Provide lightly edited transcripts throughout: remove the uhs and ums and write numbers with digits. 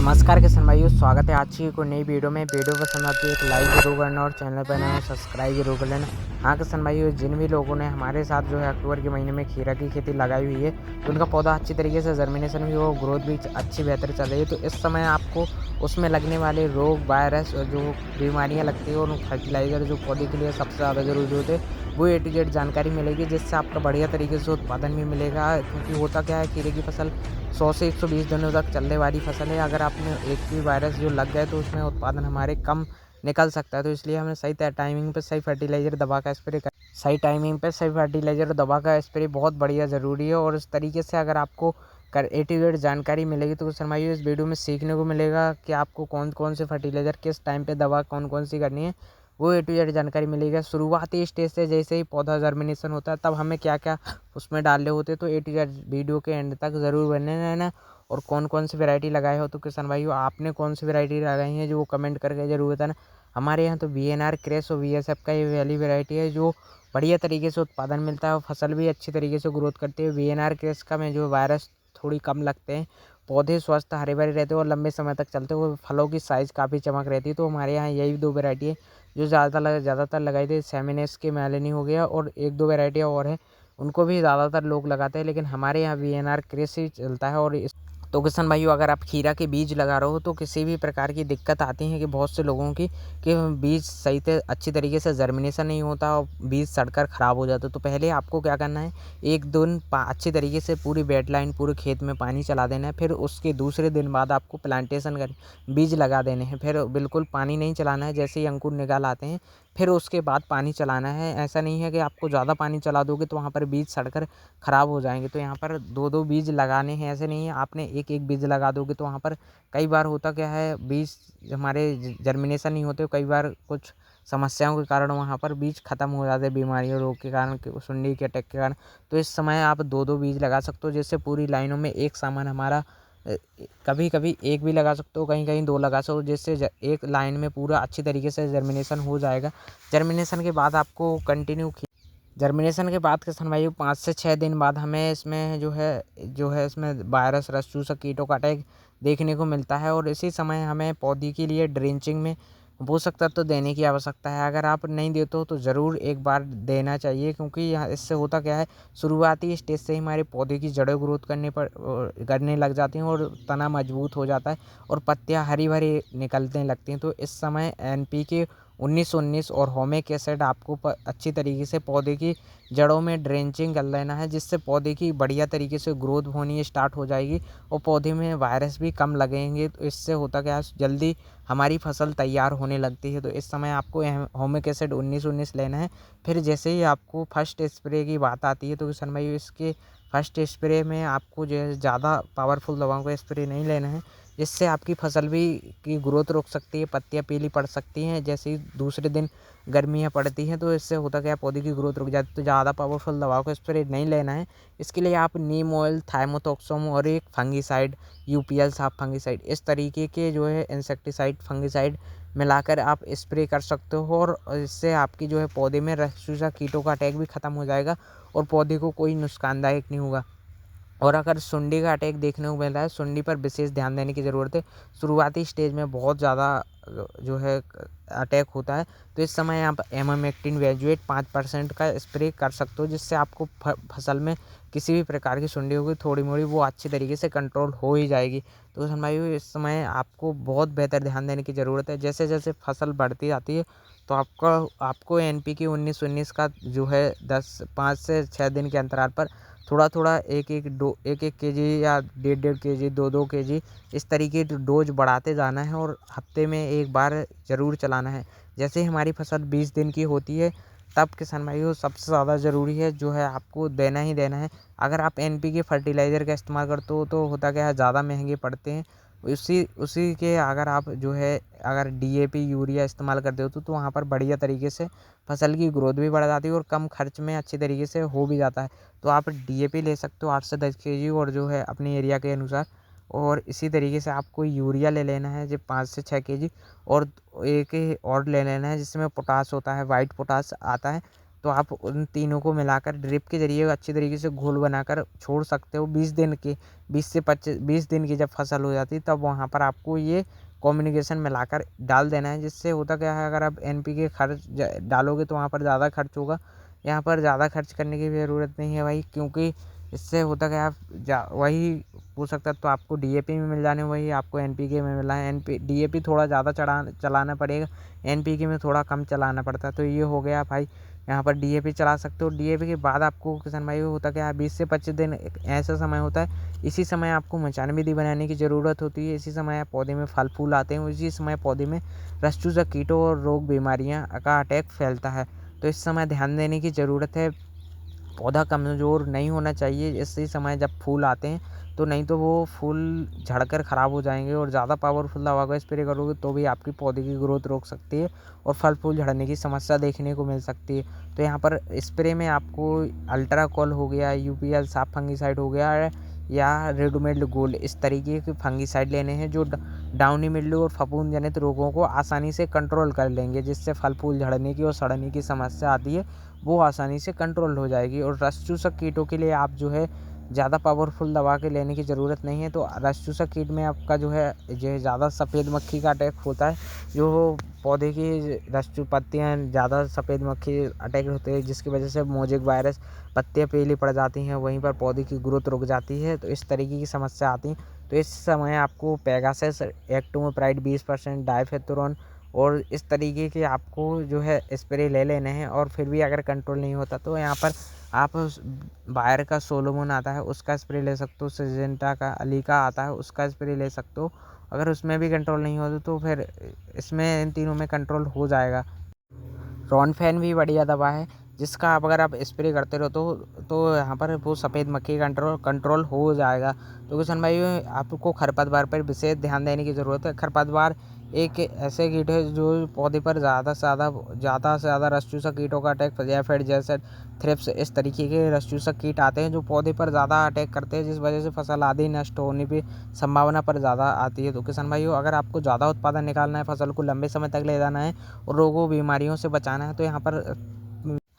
नमस्कार किसान भाइयों, स्वागत है आज की एक नई वीडियो में। वीडियो पसंद आती है एक लाइक जरूर करना और चैनल पर नए हो सब्सक्राइब जरूर कर लेना। हाँ किसान भाइयों, जिन भी लोगों ने हमारे साथ जो है अक्टूबर के महीने में खीरा की खेती लगाई हुई है, तो उनका पौधा अच्छी तरीके से जर्मिनेशन भी हो, ग्रोथ भी अच्छी बेहतर चल रही है। तो इस समय आपको उसमें लगने वाले रोग, वायरस और जो बीमारियाँ लगती है और फर्टिलाइज़र जो पौधे के लिए सबसे ज़्यादा ज़रूरी होते हैं, वो ए टू जेड जानकारी मिलेगी, जिससे आपका बढ़िया तरीके से उत्पादन भी मिलेगा। क्योंकि होता क्या है, खीरे की फसल 100 से 120 दिनों तक चलने वाली फसल है। अगर आपने एक भी वायरस जो लग गए तो उसमें उत्पादन हमारे कम निकल सकता है। तो इसलिए हमें सही टाइमिंग पे सही फर्टिलाइज़र दवा का स्प्रे कर सही टाइमिंग पे सही फर्टिलाइज़र दवा का स्प्रे बहुत बढ़िया ज़रूरी है। और इस तरीके से अगर आपको ए टू जेड जानकारी मिलेगी तो शर्माइए इस वीडियो में सीखने को मिलेगा कि आपको कौन कौन से फर्टिलाइज़र किस टाइम पे दवा कौन कौन सी करनी है, वो ए टू जेड जानकारी मिलेगी। शुरुआती स्टेज से जैसे ही पौधा जर्मिनेशन होता है तब हमें क्या क्या उसमें डालने होते हैं। तो ए टू जेड वीडियो के एंड तक ज़रूर बने रहना। और कौन कौन सी वैरायटी लगाए हो तो किसान भाइयों, आपने कौन सी वैरायटी लगाई है जो वो कमेंट करके ज़रूर बताना। हमारे यहाँ तो VNR क्रेस और VSF का ये वाली वैरायटी है जो बढ़िया तरीके से उत्पादन मिलता है और फसल भी अच्छी तरीके से ग्रोथ करती है। VNR क्रेस का में जो वायरस थोड़ी कम लगते हैं, पौधे स्वस्थ हरे भरे रहते हैं और लंबे समय तक चलते हैं, वो फलों की साइज़ काफ़ी चमक रहती है। तो हमारे यहाँ यही दो वैरायटी है जो ज़्यादातर लगाई थी। सेमिनेस के मैलिनी हो गया और एक दो वैरायटियाँ और हैं, उनको भी ज़्यादातर लोग लगाते हैं, लेकिन हमारे यहाँ VNR क्रेस ही चलता है। और तो किसान भाइयों, अगर आप खीरा के बीज लगा रहे हो तो किसी भी प्रकार की दिक्कत आती है कि बहुत से लोगों की कि बीज सही से अच्छी तरीके से जर्मिनेशन नहीं होता और बीज सड़कर ख़राब हो जाता है। तो पहले आपको क्या करना है, एक दिन अच्छी तरीके से पूरी बेड लाइन पूरे खेत में पानी चला देना है। फिर उसके दूसरे दिन बाद आपको प्लांटेशन कर बीज लगा देने हैं। फिर बिल्कुल पानी नहीं चलाना है, जैसे ही अंकुर निकाल आते हैं फिर उसके बाद पानी चलाना है। ऐसा नहीं है कि आपको ज़्यादा पानी चला दोगे तो वहाँ पर बीज सड़कर ख़राब हो जाएंगे। तो यहाँ पर दो दो बीज लगाने हैं, ऐसे नहीं है आपने एक एक बीज लगा दोगे तो वहाँ पर कई बार होता क्या है, बीज हमारे जर्मिनेशन नहीं होते। कई बार कुछ समस्याओं के कारण वहाँ पर बीज खत्म हो जाते हैं, बीमारियों रोग के कारण, सुंडी के अटैक के कारण। तो इस समय आप दो दो बीज लगा सकते हो, जिससे पूरी लाइनों में एक सामान हमारा कभी कभी एक भी लगा सकते हो, कहीं कहीं दो लगा सकते हो, जिससे एक लाइन में पूरा अच्छी तरीके से जर्मिनेशन हो जाएगा। जर्मिनेशन के बाद आपको कंटिन्यू जर्मिनेशन के बाद किसान भाइयों 5 से 6 दिन बाद हमें इसमें जो है इसमें वायरस रस चूसक कीटों का अटैक देखने को मिलता है। और इसी समय हमें पौधे के लिए ड्रेंचिंग में पोषक तत्व तो देने की आवश्यकता है। अगर आप नहीं देते हो तो ज़रूर एक बार देना चाहिए, क्योंकि यहाँ इससे होता क्या है, शुरुआती स्टेज से ही हमारे पौधे की जड़ें ग्रोथ करने लग जाती हैं और तना मजबूत हो जाता है और पत्तियाँ हरी भरी निकलने लगती हैं। तो इस समय NPK 19-19 और होमिक एसिड आपको अच्छी तरीके से पौधे की जड़ों में ड्रेंचिंग कर लेना है, जिससे पौधे की बढ़िया तरीके से ग्रोथ होनी स्टार्ट हो जाएगी और पौधे में वायरस भी कम लगेंगे। तो इससे होता क्या है, जल्दी हमारी फसल तैयार होने लगती है। तो इस समय आपको होमिक एसिड 19-19 लेना है। फिर जैसे ही आपको फर्स्ट स्प्रे की बात आती है तो किसान भाई, इसके फर्स्ट स्प्रे में आपको जो है ज़्यादा पावरफुल दवाओं का स्प्रे नहीं लेना है, जिससे आपकी फसल भी की ग्रोथ रुक सकती है, पत्तियां पीली पड़ सकती हैं। जैसे ही दूसरे दिन गर्मियां पड़ती हैं तो इससे होता क्या है, पौधे की ग्रोथ रुक जाती है। तो ज़्यादा पावरफुल दवाओं का स्प्रे नहीं लेना है। इसके लिए आप नीम ऑयल, थाइमोथोक्सोम और एक फंगीसाइड UPL साफ फंगीसाइड, इस तरीके के जो है इंसेक्टिसाइड फंगीसाइड मिलाकर आप स्प्रे कर सकते हो। और इससे आपकी जो है पौधे में रस चूसा कीटों का अटैक भी ख़त्म हो जाएगा और पौधे को कोई नुकसानदायक नहीं होगा। और अगर सुंडी का अटैक देखने को मिल रहा है, सुंडी पर विशेष ध्यान देने की ज़रूरत है। शुरुआती स्टेज में बहुत ज़्यादा जो है अटैक होता है, तो इस समय आप एमामेक्टिन वेजुएट 5% का स्प्रे कर सकते हो, जिससे आपको फसल में किसी भी प्रकार की सुंडी होगी थोड़ी मोड़ी वो अच्छी तरीके से कंट्रोल हो ही जाएगी। तो समझिए इस समय आपको बहुत बेहतर ध्यान देने की ज़रूरत है। जैसे जैसे फसल बढ़ती जाती है तो आपको NPK 19-19 का जो है 5 से 6 दिन के अंतराल पर थोड़ा थोड़ा एक एक KG या 1.5 KG 2 KG इस तरीके डोज बढ़ाते जाना है और हफ्ते में एक बार ज़रूर चलाना है। जैसे ही हमारी फसल 20 दिन की होती है तब किसान भाइयों सबसे ज़्यादा ज़रूरी है जो है आपको देना ही देना है। अगर आप NPK फर्टिलाइज़र का इस्तेमाल करते हो तो होता क्या है, ज़्यादा महंगे पड़ते हैं। उसी उसी के अगर आप जो है अगर DAP यूरिया इस्तेमाल करते हो तो वहाँ पर बढ़िया तरीके से फसल की ग्रोथ भी बढ़ जाती है और कम खर्च में अच्छी तरीके से हो भी जाता है। तो आप DAP ले सकते हो 8 से 10 KG और जो है अपने एरिया के अनुसार। और इसी तरीके से आपको यूरिया ले लेना है जो 5 से 6 KG और एक और ले लेना है जिसमें पोटास होता है, वाइट पोटास आता है। तो आप उन तीनों को मिलाकर ड्रिप के ज़रिए अच्छी तरीके से घोल बनाकर छोड़ सकते हो 20 दिन की जब फसल हो जाती है तब वहाँ पर आपको ये कम्युनिकेशन मिलाकर डाल देना है। जिससे होता क्या है, अगर आप एनपीके खर्च डालोगे तो वहाँ पर ज़्यादा खर्च होगा। यहाँ पर ज़्यादा खर्च करने की भी ज़रूरत नहीं है भाई, क्योंकि इससे होता क्या है, आप वही पोषक तत्व तो आपको डीएपी में मिल जाने, वही आपको एनपीके में मिला है। डीएपी थोड़ा ज़्यादा चलाना पड़ेगा, एनपीके में थोड़ा कम चलाना पड़ता है। तो ये हो गया भाई, यहाँ पर डीएपी चला सकते हो। डीएपी के बाद आपको किसान भाई होता क्या है, 20 से 25 दिन एक ऐसा समय होता है, इसी समय आपको मचान विधि बनाने की ज़रूरत होती है। इसी समय पौधे में फल फूल आते हैं, इसी समय पौधे में रस चूसक कीटों और रोग बीमारियाँ का अटैक फैलता है। तो इस समय ध्यान देने की ज़रूरत है। पौधा कमज़ोर नहीं होना चाहिए इसी समय जब फूल आते हैं, तो नहीं तो वो फूल झड़कर ख़राब हो जाएँगे। और ज़्यादा पावरफुल दवा का स्प्रे करोगे तो भी आपकी पौधे की ग्रोथ रोक सकती है और फल फूल झड़ने की समस्या देखने को मिल सकती है। तो यहाँ पर स्प्रे में आपको अल्ट्राकॉल हो गया, यूपीएल साफ फंगीसाइड हो गया या रेडोमेड गोल्ड, इस तरीके के फंगीसाइड लेने हैं जो डाउनी मिल्ड्यू और फफूंद जनित रोगों को आसानी से कंट्रोल कर लेंगे। जिससे फल फूल झड़ने की और सड़ने की समस्या आती है वो आसानी से कंट्रोल हो जाएगी। और रस चूसक कीटों के लिए आप जो है ज़्यादा पावरफुल दवा के लेने की ज़रूरत नहीं है। तो रस चूसक कीट में आपका जो है ज़्यादा सफ़ेद मक्खी का अटैक होता है, जो पौधे की पत्तियाँ ज़्यादा सफ़ेद मक्खी अटैक होते हैं, जिसकी वजह से मोजेक वायरस पत्तियाँ पीली पड़ जाती हैं, वहीं पर पौधे की ग्रोथ रुक जाती है। तो इस तरीके की समस्या आती है। तो इस समय आपको पेगासस एक्टोमेप्राइड 20%, डाइफेंथोरॉन और इस तरीके के आपको जो है स्प्रे ले लेने हैं। और फिर भी अगर कंट्रोल नहीं होता तो यहाँ पर आप बायर का सोलोमोन आता है उसका स्प्रे ले सकते हो, सिजेंटा का अलीका आता है उसका स्प्रे ले सकते हो। अगर उसमें भी कंट्रोल नहीं होता तो फिर इसमें इन तीनों में कंट्रोल हो जाएगा। रॉनफेन भी बढ़िया दवा है, जिसका आप अगर आप स्प्रे करते रहो तो यहाँ पर वो सफ़ेद मक्खी कंट्रोल हो जाएगा। तो किसान भाई आपको खरपतवार पर विशेष ध्यान देने की ज़रूरत है। खरपतवार एक ऐसे कीट है जो पौधे पर ज़्यादा से ज़्यादा रस चूसक कीटों का अटैक, फैजाफिड जैसे थ्रिप्स, इस तरीके के रस चूसक कीट आते हैं जो पौधे पर ज़्यादा अटैक करते हैं, जिस वजह से फसल आदि नष्ट होने की संभावना पर ज़्यादा आती है। तो किसान भाइयों, अगर आपको ज़्यादा उत्पादन निकालना है, फसल को लंबे समय तक ले जाना है और रोगों बीमारियों से बचाना है, तो यहाँ पर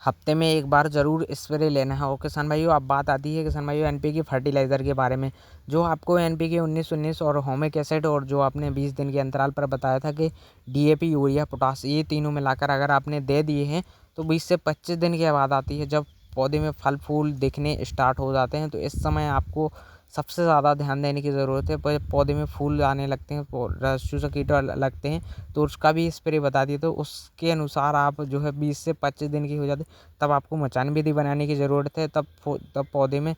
हफ्ते में एक बार ज़रूर स्प्रे लेना है। और किसान भाइयों, अब बात आती है किसान भाइयों एनपीके फर्टिलाइज़र के बारे में। जो आपको एनपीके 19-19 और ह्यूमिक एसिड और जो आपने 20 दिन के अंतराल पर बताया था कि डीएपी, यूरिया, पोटाश, ये तीनों मिलाकर अगर आपने दे दिए हैं तो 20 से 25 दिन के बाद आती है जब पौधे में फल फूल दिखने स्टार्ट हो जाते हैं। तो इस समय आपको सबसे ज़्यादा ध्यान देने की ज़रूरत है। पौधे में फूल आने लगते हैं, रस चूसक कीट लगते हैं, तो उसका भी स्प्रे बता दिए। तो उसके अनुसार आप जो है 20 से 25 दिन की हो जाती तब आपको मचान विधि बनाने की ज़रूरत है। तब पौधे में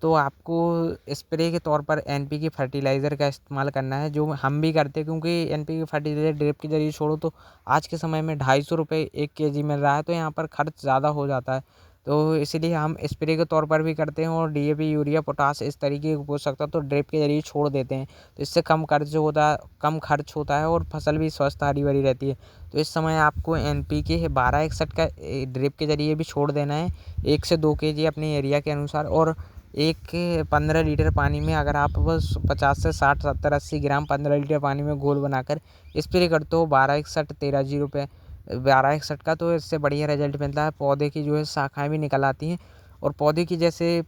तो आपको स्प्रे के तौर पर एनपीके फर्टिलाइज़र का इस्तेमाल करना है, जो हम भी करते हैं। क्योंकि एनपीके फर्टिलाइज़र ड्रिप के ज़रिए छोड़ो तो आज के समय में 250 रुपये 1 केजी मिल रहा है, तो यहाँ पर खर्च ज़्यादा हो जाता है। तो इसीलिए हम स्प्रे के तौर पर भी करते हैं और डीएपी, यूरिया, पोटाश इस तरीके के पोषक तत्व तो ड्रिप के ज़रिए छोड़ देते हैं। तो इससे कम खर्च होता है और फसल भी स्वस्थ हरी भरी रहती है। तो इस समय आपको एनपीके 1261 का ड्रिप के ज़रिए भी छोड़ देना है, 1 से 2 केजी अपने एरिया के अनुसार। और 15 लीटर पानी में अगर आप बस 50 से 60, 70, 80 ग्राम 15 लीटर पानी में घोल बनाकर स्प्रे करते हो 1261 13 पे 1261 का, तो इससे बढ़िया रिजल्ट मिलता है। पौधे की जो है शाखाएँ भी निकल आती हैं और पौधे की जैसे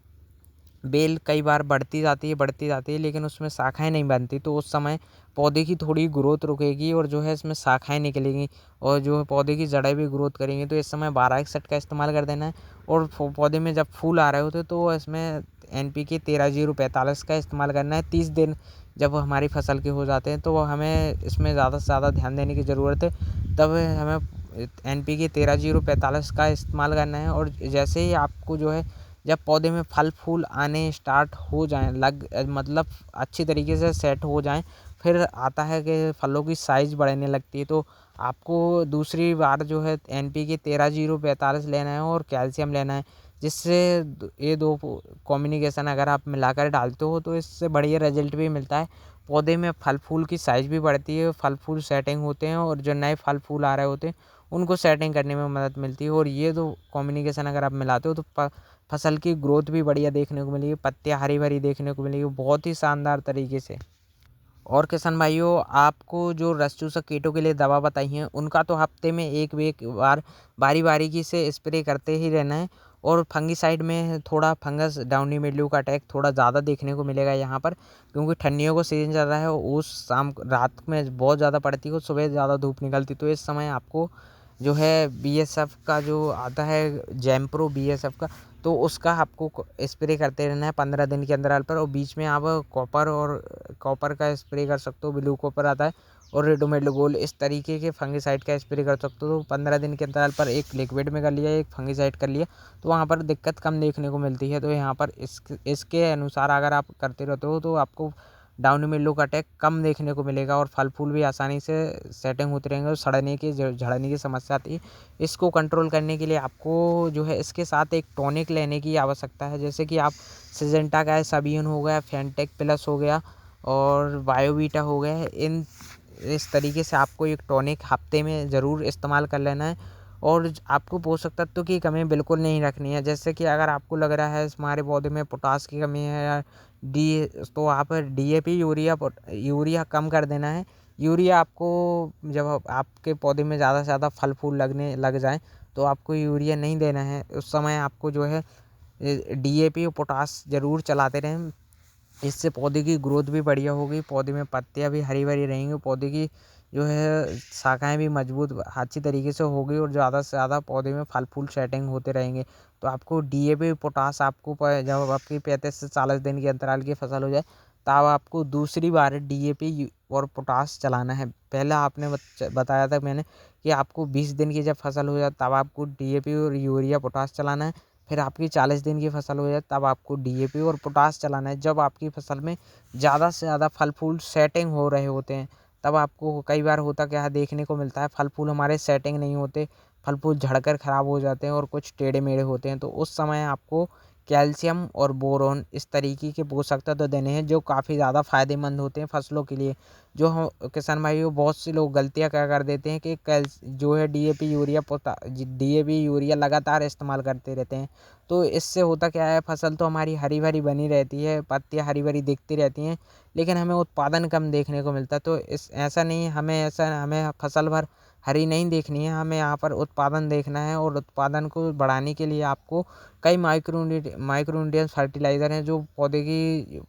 बेल कई बार बढ़ती जाती है लेकिन उसमें शाखाएँ नहीं बनती, तो उस समय पौधे की थोड़ी ग्रोथ रुकेगी और जो है इसमें शाखाएँ निकलेंगी और जो है पौधे की जड़ें भी ग्रोथ करेंगी। तो इस समय 1261 का इस्तेमाल कर देना है। और पौधे में जब फूल आ रहे होते हैं तो इसमें एनपीके 13-045 का इस्तेमाल करना है। 30 दिन जब हमारी फसल के हो जाते हैं तो हमें इसमें ज़्यादा से ज़्यादा ध्यान देने की ज़रूरत है। तब हमें एनपीके 13-045 का इस्तेमाल करना है। और जैसे ही आपको जो है जब पौधे में फल फूल आने स्टार्ट हो जाएँ, मतलब अच्छी तरीके से सेट हो जाएँ, फिर आता है कि फलों की साइज़ बढ़ने लगती है, तो आपको दूसरी बार जो है एनपीके 13-045 लेना है और कैल्शियम लेना है। जिससे ये 2 कॉम्बिनेशन अगर आप मिलाकर डालते हो तो इससे बढ़िया रिजल्ट भी मिलता है। पौधे में फल फूल की साइज़ भी बढ़ती है, फल फूल सेटिंग होते हैं और जो नए फल फूल आ रहे होते हैं उनको सेटिंग करने में मदद मिलती है। और ये 2 कॉम्बिनेशन अगर आप मिलाते हो तो फसल की ग्रोथ भी बढ़िया देखने को मिलेगी, पत्तियाँ हरी भरी देखने को मिलेगी बहुत ही शानदार तरीके से। और किसान भाइयों, आपको जो रस चूसक कीटों के लिए दवा बताई है उनका तो हफ्ते में एक बार बारी से स्प्रे करते ही रहना है। और फंगीसाइड में थोड़ा फंगस डाउनी मिल्ड्यू का अटैक थोड़ा ज़्यादा देखने को मिलेगा यहाँ पर, क्योंकि ठंडियों का सीजन चल रहा है। उस शाम रात में बहुत ज़्यादा पड़ती है, सुबह ज़्यादा धूप निकलती, तो इस समय आपको जो है बीएसएफ का जो आता है जैम्प्रो बीएसएफ का, तो उसका आपको स्प्रे करते रहना है 15 दिन के अंतराल पर। और बीच में आप कॉपर का स्प्रे कर सकते हो, ब्लू कॉपर आता है, और रेडोमेड गोल्ड, इस तरीके के फंगिसाइड का स्प्रे कर सकते हो। तो 15 दिन के अंतराल पर एक लिक्विड में कर लिया, एक फंगिसाइड कर लिया, तो वहाँ पर दिक्कत कम देखने को मिलती है। तो यहाँ पर इसके अनुसार अगर आप करते रहते हो तो आपको डाउनी मिल्ड्यू का अटैक कम देखने को मिलेगा, और फल फूल भी आसानी से सेटिंग होते रहेंगे, और सड़ने की झड़ने की समस्या आती है। इसको कंट्रोल करने के लिए आपको जो है इसके साथ एक टॉनिक लेने की आवश्यकता है, जैसे कि आप सिजेंटा का सबियन हो गया, फेंटेक प्लस हो गया, और बायोवीटा हो गया है। इस तरीके से आपको एक टॉनिक हफ्ते में ज़रूर इस्तेमाल कर लेना है। और आपको पोषक तत्व की कमी बिल्कुल नहीं रखनी है, जैसे कि अगर आपको लग रहा है हमारे पौधे में पोटास की कमी है या डी तो आप डीएपी यूरिया कम कर देना है। यूरिया आपको जब आपके पौधे में ज़्यादा से ज़्यादा फल फूल लगने लग जाएं तो आपको यूरिया नहीं देना है। उस समय आपको जो है डीएपी और पोटास ज़रूर चलाते रहें। इससे पौधे की ग्रोथ भी बढ़िया होगी, पौधे में पत्तियाँ भी हरी भरी रहेंगी, पौधे की जो है शाखाएँ भी मजबूत अच्छी तरीके से होगी, और ज़्यादा से ज़्यादा पौधे में फल फूल सेटिंग होते रहेंगे। तो आपको डीएपी पोटास आपको जब आपकी 35 से 40 दिन के अंतराल की फसल हो जाए तब आपको दूसरी बार डीएपी और पोटास चलाना है। पहला आपने बताया था मैंने कि आपको 20 दिन की जब फसल हो जाए तब आपको डीएपी और यूरिया पोटास चलाना है। फिर आपकी 40 दिन की फसल हो जाए तब आपको डीएपी और पोटास चलाना है। जब आपकी फसल में ज़्यादा से ज़्यादा फल फूल सेटिंग हो रहे होते हैं, तब आपको कई बार होता क्या है देखने को मिलता है, फल फूल हमारे सेटिंग नहीं होते, फल फूल झड़कर ख़राब हो जाते हैं और कुछ टेढ़े मेढ़े होते हैं। तो उस समय आपको कैल्शियम और बोरोन इस तरीके के पोषक तत्व देने हैं, जो काफ़ी ज़्यादा फ़ायदेमंद होते हैं फसलों के लिए। जो हम किसान भाइयों, बहुत से लोग गलतियाँ क्या कर देते हैं कि जो है डीएपी यूरिया लगातार इस्तेमाल करते रहते हैं। तो इससे होता क्या है, फसल तो हमारी हरी भरी बनी रहती है, पत्तियाँ हरी भरी दिखती रहती हैं, लेकिन हमें उत्पादन कम देखने को मिलता है। तो ऐसा नहीं, हमें फसल भर हरी नहीं देखनी है, हमें यहाँ पर उत्पादन देखना है। और उत्पादन को बढ़ाने के लिए आपको कई माइक्रोन्यूट्रिएंट्स फर्टिलाइज़र हैं जो पौधे की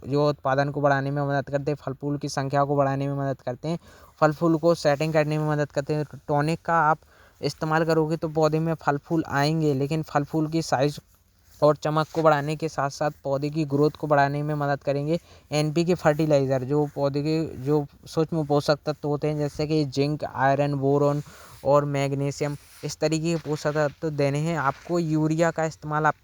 जो उत्पादन को बढ़ाने में मदद करते हैं, फल फूल की संख्या को बढ़ाने में मदद करते हैं, फल फूल को सेटिंग करने में मदद करते हैं। टॉनिक का आप इस्तेमाल करोगे तो पौधे में फल फूल आएंगे, लेकिन फल फूल की साइज़ और चमक को बढ़ाने के साथ साथ पौधे की ग्रोथ को बढ़ाने में मदद करेंगे। एनपीके फर्टिलाइज़र जो पौधे के जो सूक्ष्म पोषक तत्व होते हैं, जैसे कि जिंक, आयरन, बोरोन और मैग्नीशियम, इस तरीके के पोषक तत्व देने हैं। आपको यूरिया का इस्तेमाल आप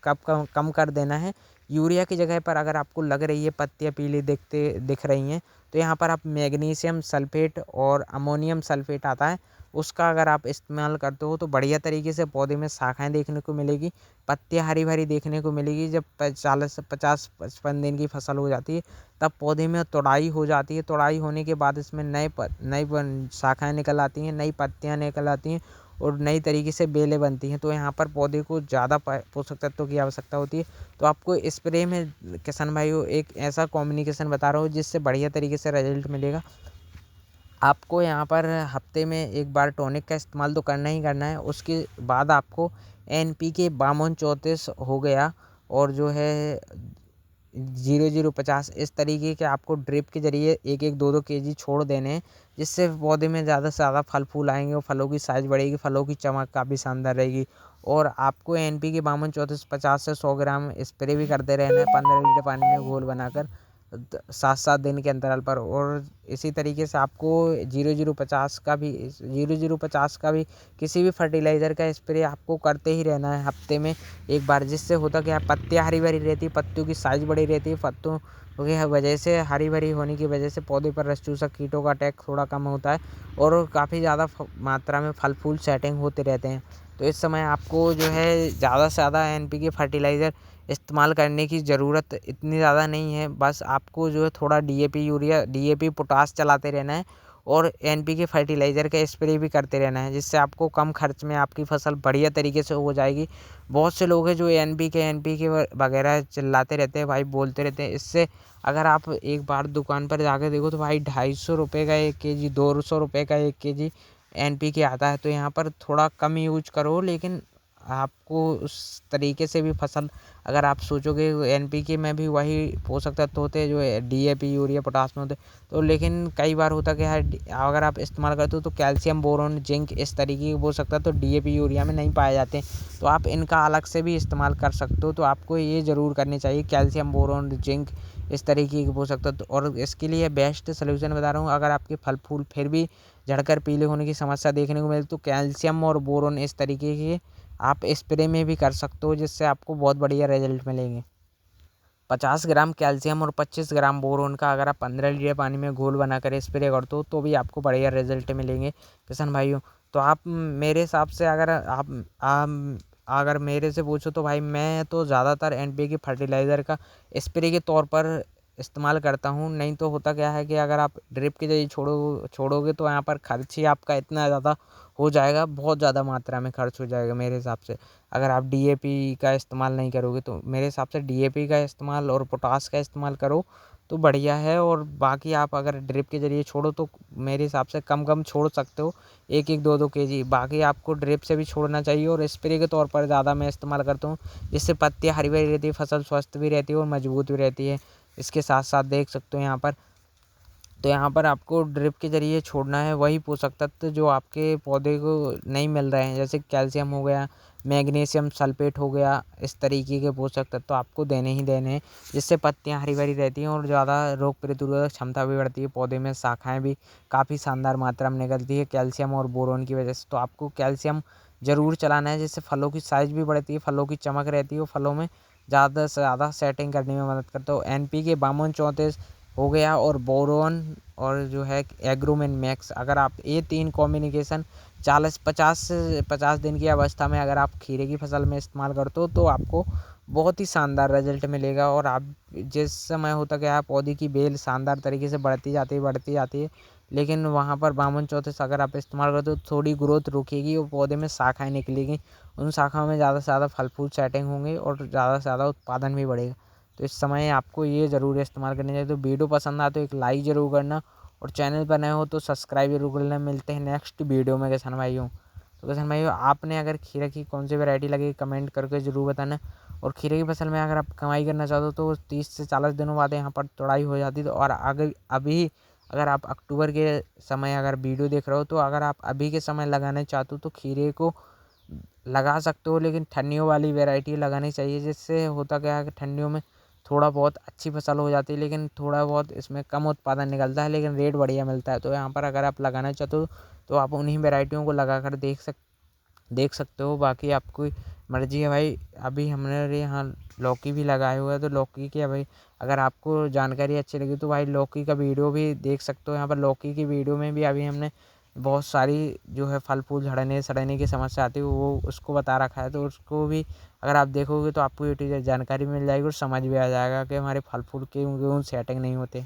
कम कर देना है। यूरिया की जगह पर अगर आपको लग रही है पत्तियाँ पीली दिख रही हैं, तो यहाँ पर आप मैग्नीशियम सल्फेट और अमोनियम सल्फेट आता है, उसका अगर आप इस्तेमाल करते हो तो बढ़िया तरीके से पौधे में शाखाएँ देखने को मिलेगी, पत्तियाँ हरी भरी देखने को मिलेगी। जब 40 से 50-55 दिन की फसल हो जाती है तब पौधे में तुड़ाई हो जाती है। तुड़ाई होने के बाद इसमें नई शाखाएँ निकल आती हैं, नई पत्तियाँ निकल आती हैं, और नई तरीके से बेलें बनती हैं। तो यहाँ पर पौधे को ज़्यादा पोषक तत्वों की आवश्यकता होती है। तो आपको स्प्रे में किसान भाइयों एक ऐसा कॉम्बिनेशन बता रहा हूँ जिससे बढ़िया तरीके से रिजल्ट मिलेगा। आपको यहाँ पर हफ्ते में एक बार टॉनिक का इस्तेमाल तो करना ही करना है। उसके बाद आपको एनपीके 52-34 हो गया, और जो है 0050, इस तरीके के आपको ड्रिप के जरिए 1-1, 2-2 केजी छोड़ देने हैं, जिससे पौधे में ज़्यादा से ज़्यादा फल फूल आएंगे और फलों की साइज़ बढ़ेगी, फलों की चमक काफ़ी शानदार रहेगी। और आपको एनपीके 52-34 50 से 100 ग्राम स्प्रे भी करते रहना है 15 लीटर पानी में घोल बनाकर 7-7 दिन के अंतराल पर। और इसी तरीके से आपको 0050 का भी किसी भी फर्टिलाइज़र का स्प्रे आपको करते ही रहना है हफ्ते में एक बार, जिससे होता क्या है, पत्तियाँ हरी भरी रहती है, पत्तियों की साइज़ बड़ी रहती है, पत्तों की वजह से हरी भरी होने की वजह से पौधे पर रस चूसक कीटों का अटैक थोड़ा कम होता है, और काफ़ी ज़्यादा मात्रा में फल फूल सेटिंग होते रहते हैं। तो इस समय आपको जो है ज़्यादा से ज़्यादा एनपीके फर्टिलाइज़र इस्तेमाल करने की ज़रूरत इतनी ज़्यादा नहीं है। बस आपको जो है थोड़ा डीएपी पोटास चलाते रहना है, और एनपीके फर्टिलाइज़र का स्प्रे भी करते रहना है, जिससे आपको कम खर्च में आपकी फसल बढ़िया तरीके से हो जाएगी। बहुत से लोग हैं जो एनपीके वगैरह चिल्लाते रहते हैं भाई, बोलते रहते हैं। इससे अगर आप एक बार दुकान पर जाकर देखो तो भाई 250 रुपये का 1 केजी, 200 रुपये का 1 केजी एनपीके आता है। तो यहाँ पर थोड़ा कम यूज करो, लेकिन आपको उस तरीके से भी फसल, अगर आप सोचोगे एनपीके में भी वही पोषक तत्व होते हैं जो डीएपी, यूरिया, पोटाश में होते हैं। तो लेकिन कई बार होता क्या है, अगर आप इस्तेमाल करते हो तो कैल्शियम, बोरोन, जिंक इस तरीके के पोषक तत्व तो डीएपी, यूरिया में नहीं पाए जाते। तो आप इनका अलग से भी इस्तेमाल कर सकते हो। तो आपको ये ज़रूर करनी चाहिए, कैल्शियम, बोरोन, जिंक इस तरीके के पोषक तत्व। और इसके लिए बेस्ट सोल्यूशन बता रहा हूँ, अगर आपके फल फूल फिर भी झड़कर पीले होने की समस्या देखने को मिले तो कैल्शियम और बोरोन इस तरीके के आप स्प्रे में भी कर सकते हो, जिससे आपको बहुत बढ़िया रिजल्ट मिलेंगे। 50 ग्राम कैल्शियम और 25 ग्राम बोरोन का अगर आप 15 लीटर पानी में घोल बनाकर स्प्रे करते हो तो भी आपको बढ़िया रिजल्ट मिलेंगे किसान भाइयों। तो आप मेरे हिसाब से अगर मेरे से पूछो तो भाई मैं तो ज़्यादातर एनपीके फर्टिलाइज़र का स्प्रे के तौर पर इस्तेमाल करता हूँ। नहीं तो होता क्या है कि अगर आप ड्रिप के जरिए छोड़ोगे तो यहाँ पर खर्च ही आपका इतना ज़्यादा हो जाएगा, बहुत ज़्यादा मात्रा में खर्च हो जाएगा मेरे हिसाब से। अगर आप डीएपी का इस्तेमाल नहीं करोगे तो मेरे हिसाब से डीएपी का इस्तेमाल और पोटाश का इस्तेमाल करो तो बढ़िया है। और बाकी आप अगर ड्रिप के ज़रिए छोड़ो तो मेरे हिसाब से कम छोड़ सकते हो, 1-1, 2-2 केजी। बाकी आपको ड्रिप से भी छोड़ना चाहिए और स्प्रे के तौर पर ज़्यादा मैं इस्तेमाल करता हूँ, जिससे पत्तियाँ हरी-भरी रहती है, फसल स्वस्थ भी रहती है और मजबूत भी रहती है। इसके साथ-साथ देख सकते हो यहाँ पर आपको ड्रिप के ज़रिए छोड़ना है वही पोषक तत्व जो आपके पौधे को नहीं मिल रहे हैं, जैसे कैल्शियम हो गया, मैग्नीशियम सल्फेट हो गया, इस तरीके के पोषक तत्व आपको देने ही देने हैं, जिससे पत्तियाँ हरी भरी रहती हैं और ज़्यादा रोग प्रतिरोधक क्षमता भी बढ़ती है। पौधे में शाखाएँ भी काफ़ी शानदार मात्रा में निकलती है कैल्शियम और बोरोन की वजह से। तो आपको कैल्शियम ज़रूर चलाना है, जिससे फलों की साइज़ भी बढ़ती है, फलों की चमक रहती है और फलों में ज़्यादा से ज़्यादा सेटिंग करने में मदद करता है। एनपीके 52-34 हो गया और बोरोन और जो है एग्रोमेन मैक्स, अगर आप ये 3 कॉम्बिनेशन 50 दिन की अवस्था में अगर आप खीरे की फसल में इस्तेमाल करते हो तो आपको बहुत ही शानदार रिजल्ट मिलेगा। और आप जिस समय होता क्या है, पौधे की बेल शानदार तरीके से बढ़ती जाती है, लेकिन वहाँ पर 52-34 अगर आप इस्तेमाल करते हो तो थोड़ी ग्रोथ रुकेगी और पौधे में शाखाएँ निकलेगी। उन शाखाओं में ज़्यादा से ज़्यादा फल फूल सेटिंग होंगे और ज़्यादा से ज़्यादा उत्पादन भी बढ़ेगा। तो इस समय आपको ये ज़रूर इस्तेमाल करनी चाहिए। तो वीडियो पसंद आए तो एक लाइक ज़रूर करना और चैनल पर नए हो तो सब्सक्राइब ज़रूर करना। मिलते हैं नेक्स्ट वीडियो में किसान भाइयों। तो किसान भाइयों, आपने अगर खीरे की कौन सी वैरायटी लगी कमेंट करके ज़रूर बताना। और खीरे की फसल में अगर आप कमाई करना चाहते हो तो 30 से 40 दिनों बाद यहाँ पर तुड़ाई हो जाती है। तो और अगर आप अक्टूबर के समय अगर वीडियो देख रहे हो तो अगर आप अभी के समय लगाना चाहते हो तो खीरे को लगा सकते हो, लेकिन ठंडियों वाली वैरायटी लगानी चाहिए। जिससे होता क्या है कि ठंडियों में थोड़ा बहुत अच्छी फसल हो जाती है, लेकिन थोड़ा बहुत इसमें कम उत्पादन निकलता है, लेकिन रेट बढ़िया मिलता है। तो यहाँ पर अगर आप लगाना चाहते हो तो आप उन्हीं वैरायटियों को लगा कर देख सकते हो। बाकी आपकी मर्ज़ी है भाई। अभी हमने यहाँ लौकी भी लगाए हुआ है, तो लौकी की भाई अगर आपको जानकारी अच्छी लगी तो भाई लौकी का वीडियो भी देख सकते हो। यहाँ पर लौकी की वीडियो में भी अभी हमने बहुत सारी जो है फल फूल झड़ने सड़ने की समस्या आती है वो उसको बता रखा है। तो उसको भी अगर आप देखोगे तो आपको ये जानकारी मिल जाएगी और समझ भी आ जाएगा कि हमारे फल फूल क्यों सेटिंग नहीं होते।